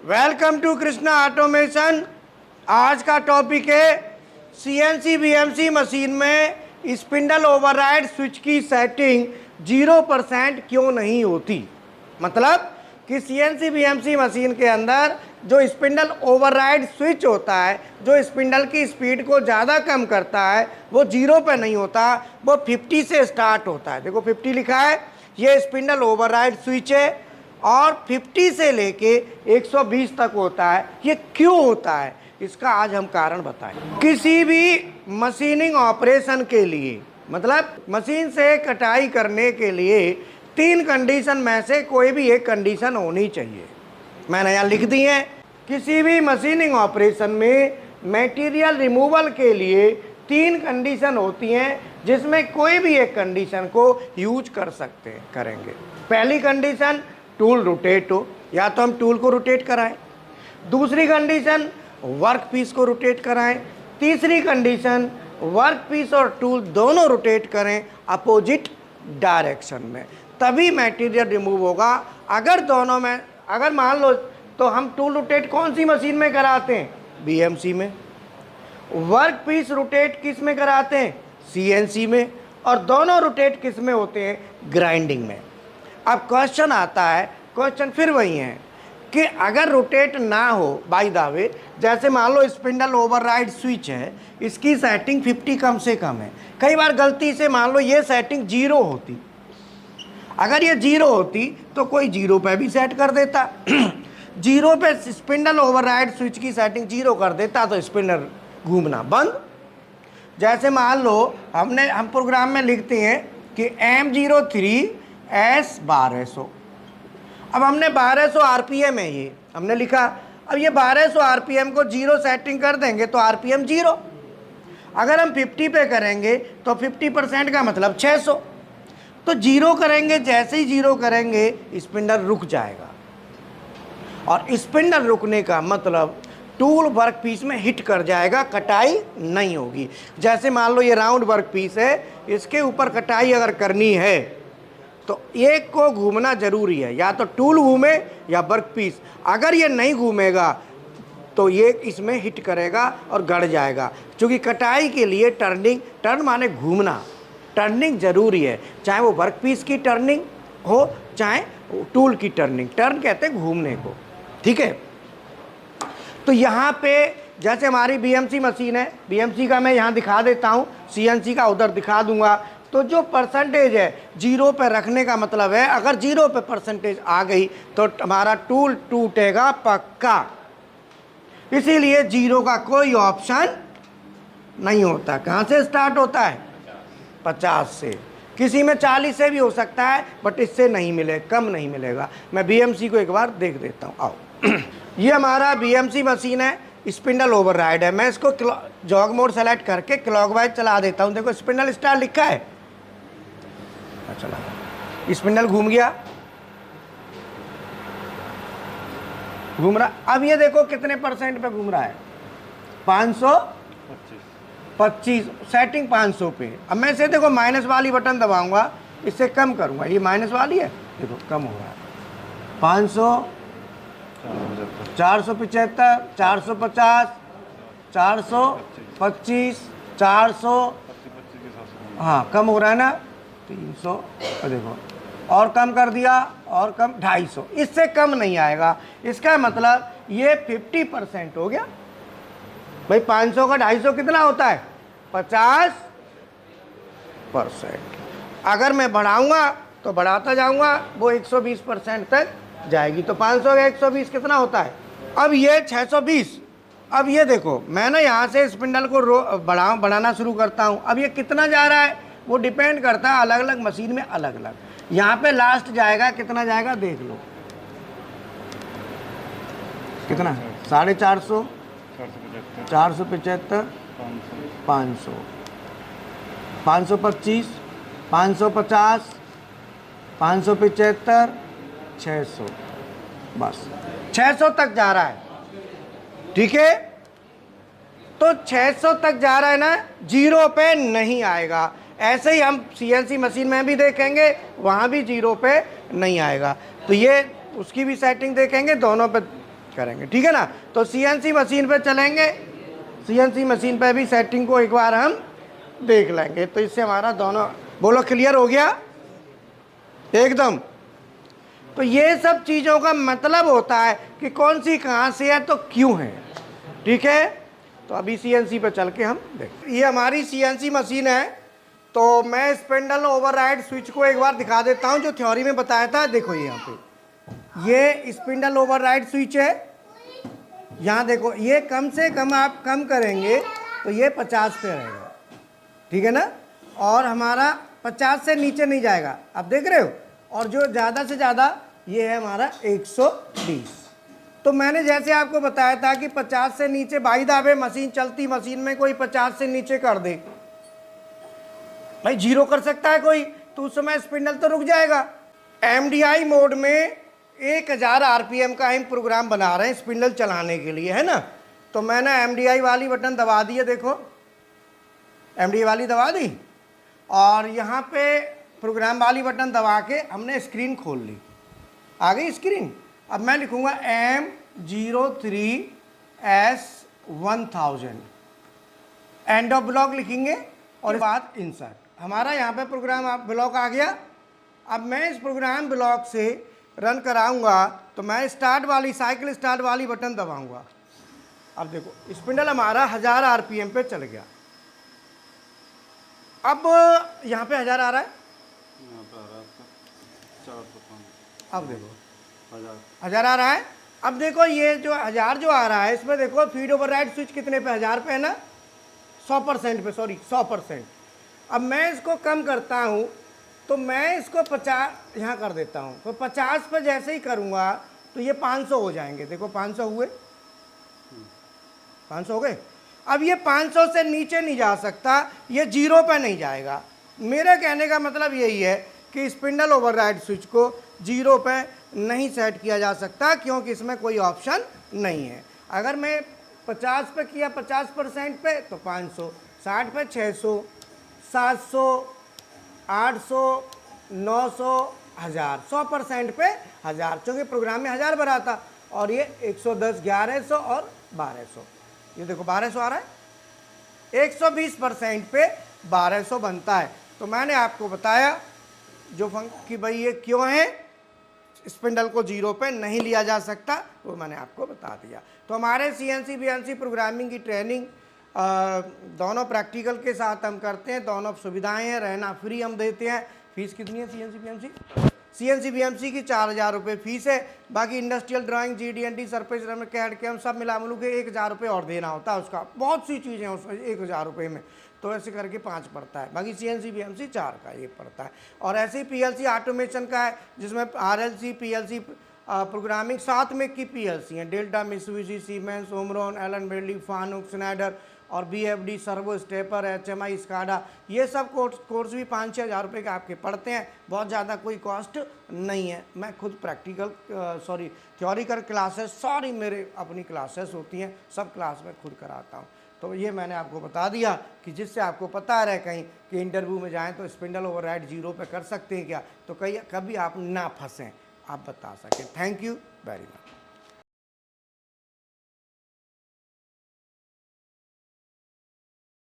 Welcome to Krishna automation. आज का topic है सीएनसी बीएमसी मशीन में स्पिंडल ओवरराइड स्विच की सेटिंग 0% क्यों नहीं होती। मतलब कि सीएनसी बीएमसी मशीन के अंदर जो स्पिंडल ओवरराइड स्विच होता है, जो स्पिंडल की स्पीड को ज़्यादा कम करता है, वो 0 पे नहीं होता, वो 50 से स्टार्ट होता है। देखो 50 लिखा है, ये स्पिंडल ओवरराइड स्विच है और 50 से लेके 120 तक होता है। ये क्यों होता है, इसका आज हम कारण बताएं। किसी भी मशीनिंग ऑपरेशन के लिए, मतलब मशीन से कटाई करने के लिए 3 कंडीशन में से कोई भी एक कंडीशन होनी चाहिए। मैंने यहाँ लिख दी है। किसी भी मशीनिंग ऑपरेशन में मटेरियल रिमूवल के लिए 3 कंडीशन होती हैं, जिसमें कोई भी एक कंडीशन को यूज कर सकते हैं, करेंगे। पहली कंडीशन, टूल रोटेट हो, या तो हम टूल को रोटेट कराएं। दूसरी कंडीशन, वर्क पीस को रोटेट कराएं। तीसरी कंडीशन, वर्क पीस और टूल दोनों रोटेट करें अपोजिट डायरेक्शन में, तभी मटेरियल रिमूव होगा। अगर दोनों में, अगर मान लो तो हम टूल रोटेट कौन सी मशीन में कराते हैं? बीएमसी में। वर्क पीस रोटेट किस में कराते हैं? सीएनसी में। और दोनों रोटेट किस में होते हैं? ग्राइंडिंग में। अब क्वेश्चन आता है, क्वेश्चन फिर वही है कि अगर रोटेट ना हो बाय द वे, जैसे मान लो स्पिंडल ओवरराइड स्विच है, इसकी सेटिंग 50 कम से कम है। कई बार गलती से मान लो ये सेटिंग 0 होती, अगर ये 0 होती तो कोई 0 पे भी सेट कर देता 0 पे स्पिंडल ओवरराइड स्विच की सेटिंग 0 कर देता तो स्पिंडल घूमना बंद। जैसे मान लो हम प्रोग्राम में लिखते हैं कि M03S1200। अब हमने 1200 आरपीएम है, ये हमने लिखा। अब ये 1200 आरपीएम को 0 सेटिंग कर देंगे तो आरपीएम 0। अगर हम 50 पे करेंगे तो 50% का मतलब 600। तो 0 करेंगे, जैसे ही 0 करेंगे स्पिंडल रुक जाएगा। और स्पिंडल रुकने का मतलब टूल वर्क पीस में हिट कर जाएगा, कटाई नहीं होगी। जैसे मान लो ये राउंड वर्क पीस है, इसके ऊपर कटाई अगर करनी है तो एक को घूमना जरूरी है, या तो टूल घूमे या वर्क पीस। अगर ये नहीं घूमेगा तो ये इसमें हिट करेगा और गड़ जाएगा। क्योंकि कटाई के लिए टर्न माने घूमना, टर्निंग जरूरी है, चाहे वो वर्क पीस की टर्निंग हो चाहे टूल की टर्निंग। टर्न कहते हैं घूमने को, ठीक है। तो यहाँ पे जैसे हमारी बीएमसी मशीन है, बीएमसी का मैं यहाँ दिखा देता हूँ, सीएनसी का उधर दिखा दूंगा। तो जो परसेंटेज है 0 पे रखने का मतलब है, अगर 0 पे परसेंटेज आ गई तो हमारा टूल टूटेगा पक्का। इसीलिए 0 का कोई ऑप्शन नहीं होता। कहाँ से स्टार्ट होता है? 50 से। किसी में 40 से भी हो सकता है, बट इससे नहीं मिले, कम नहीं मिलेगा। मैं बीएमसी को एक बार देख देता हूँ, आओ। ये हमारा बीएमसी मशीन है, स्पिंडल ओवरराइड है। मैं इसको जॉग मोड सेलेक्ट करके क्लॉकवाइज चला देता हूँ। देखो स्पिंडल स्टार लिखा है, चला स्पिंडल घूम गया, घूम रहा। अब ये देखो कितने परसेंट पे घूम रहा है? 525, सेटिंग 500 पे। अब मैं इसे देखो माइनस वाली बटन दबाऊंगा, इससे कम करूंगा, ये माइनस वाली है, देखो कम हो रहा है। 500, 475, 450, 425, 400, हाँ कम हो रहा है ना, 300। देखो और कम कर दिया, और कम 250, इससे कम नहीं आएगा। इसका मतलब ये 50% हो गया भाई। 500 का 250 कितना होता है? 50%। अगर मैं बढ़ाऊंगा तो बढ़ाता जाऊंगा, वो 120% तक जाएगी। तो 500 का 120 कितना होता है? अब ये 620। अब ये देखो मैंने यहाँ से स्पिंडल को बढ़ाना शुरू करता हूँ। अब ये कितना जा रहा है वो डिपेंड करता है अलग अलग मशीन में अलग अलग। यहाँ पे लास्ट जाएगा, कितना जाएगा देख लो, कितना? 450, 475, 500, 525, 550, 575, 600, बस 600 तक जा रहा है, ठीक है। तो 600 तक जा रहा है ना, 0 पे नहीं आएगा। ऐसे ही हम सीएनसी मशीन में भी देखेंगे, वहाँ भी 0 पे नहीं आएगा। तो ये उसकी भी सेटिंग देखेंगे, दोनों पे करेंगे, ठीक है ना। तो सीएनसी मशीन पे चलेंगे, सीएनसी मशीन पे भी सेटिंग को एक बार हम देख लेंगे। तो इससे हमारा दोनों, बोलो क्लियर हो गया एकदम। तो ये सब चीज़ों का मतलब होता है कि कौन सी कहाँ से है तो क्यों है, ठीक है। तो अभी सीएनसी पे चल के हम देख, ये हमारी सीएनसी मशीन है। तो मैं स्पिंडल ओवरराइड स्विच को एक बार दिखा देता हूँ जो थ्योरी में बताया था। देखो ये यहाँ पे ये स्पिंडल ओवरराइड स्विच है। यहाँ देखो ये कम से कम आप कम करेंगे तो ये 50 पे रहेगा, ठीक है ना। और हमारा 50 से नीचे नहीं जाएगा, आप देख रहे हो। और जो ज़्यादा से ज़्यादा ये है हमारा 120। तो मैंने जैसे आपको बताया था कि 50 से नीचे बाई दावे मशीन चलती, मशीन में कोई 50 से नीचे कर दे, भाई जीरो कर सकता है कोई, तो उस समय स्पिंडल तो रुक जाएगा। एमडीआई मोड में 1000 आरपीएम का हम प्रोग्राम बना रहे हैं स्पिंडल चलाने के लिए, है ना। तो मैंने एमडीआई वाली बटन दबा दी है, देखो एमडीआई वाली दबा दी, और यहाँ पे प्रोग्राम वाली बटन दबा के हमने स्क्रीन खोल ली, आ गई स्क्रीन। अब मैं लिखूँगा M03S1000, एंड ऑफ ब्लॉक लिखेंगे और बाद इंसर्ट। हमारा यहाँ पे प्रोग्राम आप ब्लॉक आ गया। अब मैं इस प्रोग्राम ब्लॉक से रन कराऊंगा तो मैं स्टार्ट वाली साइकिल स्टार्ट वाली बटन दबाऊंगा। अब देखो स्पिंडल हमारा 1000 आरपीएम पे चल गया। अब यहाँ पे 1000 आ रहा है, अब देखो 1000 आ रहा है। अब देखो ये जो 1000 जो आ रहा है इसमें देखो फीड ओवरराइड स्विच कितने पे, 1000 पे है ना, 100% पे, सॉरी 100%। अब मैं इसको कम करता हूँ तो मैं इसको 50 यहाँ कर देता हूँ। तो 50 पे जैसे ही करूँगा तो ये 500 हो जाएंगे। देखो 500 हुए, 500 हो गए। अब ये 500 से नीचे नहीं जा सकता, ये जीरो पे नहीं जाएगा। मेरे कहने का मतलब यही है कि स्पिंडल ओवरराइड स्विच को जीरो पे नहीं सेट किया जा सकता, क्योंकि इसमें कोई ऑप्शन नहीं है। अगर मैं 50 पे किया 50% पे तो 500, 60 पे 600, 700, 800, 900, 1000, 100% पे 1000, क्योंकि प्रोग्राम में 1000 भरा था। और ये 110, 1100 और 1200, ये देखो 1200 आ रहा है। 120% पे 1200 बनता है। तो मैंने आपको बताया जो कि भाई ये क्यों है स्पिंडल को जीरो पे नहीं लिया जा सकता, वो मैंने आपको बता दिया। तो हमारे सीएनसी बीएनसी प्रोग्रामिंग की ट्रेनिंग दोनों प्रैक्टिकल के साथ हम करते हैं, दोनों सुविधाएं हैं, रहना फ्री हम देते हैं। फीस कितनी है सीएनसी बीएमसी? सीएनसी बीएमसी की 4000 रुपये फीस है। बाकी इंडस्ट्रियल ड्राइंग, जीडीएनटी, सरफेस कैड के हम सब मिला मिलू के 1000 रुपये और देना होता है उसका। बहुत सी चीज़ें हैं उसमें 1000 रुपये में, तो ऐसे करके 5 पड़ता है। बाकी सीएनसी बीएमसी 4 का ये पड़ता है। और ऐसे ही पीएलसी ऑटोमेशन का है जिसमें आरएलसी पीएलसी प्रोग्रामिंग, साथ में की पीएलसी हैं Delta, Mitsubishi, Siemens, Omron, Allen Bradley, Fanuc, Schneider और BFD, servo stepper, HMI, SCADA. ये सब कोर्स भी 5-6 हज़ार रुपये के आपके पड़ते हैं। बहुत ज़्यादा कोई कॉस्ट नहीं है। मैं खुद प्रैक्टिकल थ्योरिकल क्लासेस, सारी मेरे अपनी क्लासेस होती हैं, सब क्लास में खुद कराता हूँ। तो ये मैंने आपको बता दिया कि जिससे आपको पता रहे कहीं कि इंटरव्यू में जाएं तो स्पिंडल ओवरराइड जीरो पे कर सकते हैं क्या, तो कभी आप ना फंसें, आप बता सकें। Thank you very much.